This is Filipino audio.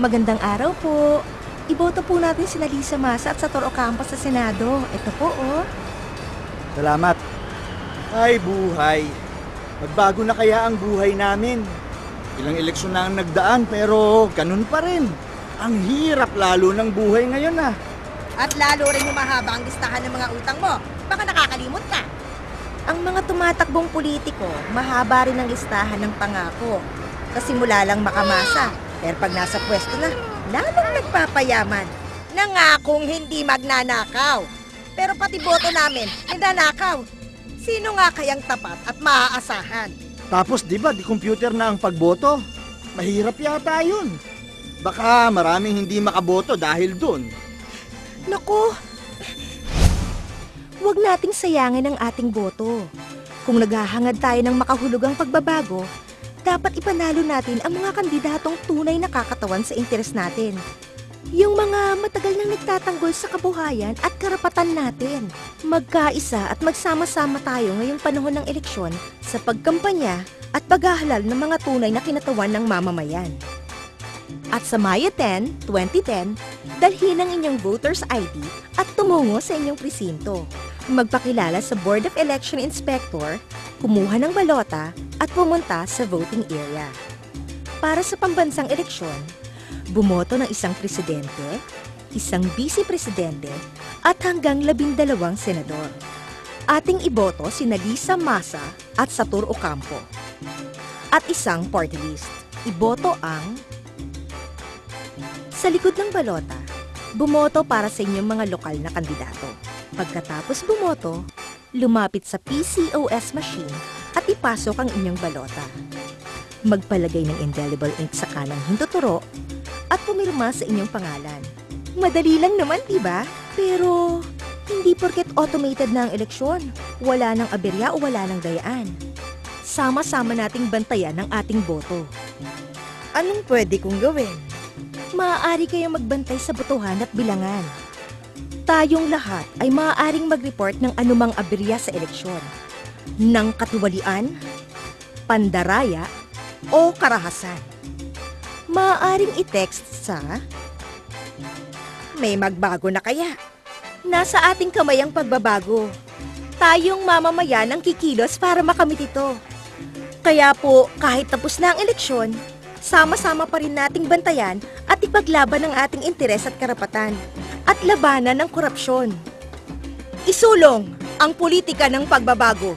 Magandang araw po. Iboto po natin sina Lisa Masa at Sator Ocampo sa Senado. Ito po, oh. Salamat. Ay, buhay. Magbago na kaya ang buhay namin. Ilang eleksyon na ang nagdaan pero ganun pa rin. Ang hirap lalo ng buhay ngayon ah. At lalo rin humahaba ang listahan ng mga utang mo. Baka nakakalimot ka. Ang mga tumatakbong politiko, mahaba rin ang listahan ng pangako. Kasi mula lang makamasa. Pero pag nasa pwesto na, lalong nagpapayaman. Nangakong hindi magnanakaw. Pero pati boto namin, nagnanakaw. Sino nga kayang tapat at maaasahan? Tapos di ba, di computer na ang pagboto? Mahirap yata yun. Baka maraming hindi makaboto dahil dun. Naku! Huwag nating sayangin ang ating boto. Kung naghahangad tayo ng makahulugang pagbabago, dapat ipanalo natin ang mga kandidatong tunay na kakatawan sa interes natin. Yung mga matagal nang nagtatanggol sa kabuhayan at karapatan natin. Magkaisa at magsama-sama tayo ngayong panahon ng eleksyon sa pagkampanya at paghahalal ng mga tunay na kinatawan ng mamamayan. At sa Mayo 10, 2010, dalhin ang inyong voter's ID at tumungo sa inyong presinto. Magpakilala sa Board of Election Inspector, kumuha ng balota at pumunta sa voting area. Para sa pambansang eleksyon, bumoto ng isang presidente, isang vice-presidente at hanggang 12 senador. Ating iboto sina Lisa Masa at Sator Ocampo. At isang party list. Iboto ang... Sa likod ng balota, bumoto para sa inyong mga lokal na kandidato. Pagkatapos bumoto, lumapit sa PCOS machine at ipasok ang inyong balota. Magpalagay ng indelible ink sa kanang hintuturo at pumirma sa inyong pangalan. Madali lang naman, diba? Pero hindi porket automated na ang eleksyon. Wala nang aberya o wala nang dayaan. Sama-sama nating bantayan ang ating boto. Anong pwede kong gawin? Maaari kayong magbantay sa botohan at bilangan. Tayong lahat ay maaaring mag-report ng anumang aberya sa eleksyon. Ng katiwalian, pandaraya, o karahasan. Maaaring i-text sa... May magbago na kaya? Nasa ating kamay ang pagbabago. Tayong mamamayan ang kikilos para makamit ito. Kaya po, kahit tapos na ang eleksyon, sama-sama pa rin nating bantayan at ipaglaban ang ating interes at karapatan at labanan ng korupsyon. Isulong ang politika ng pagbabago.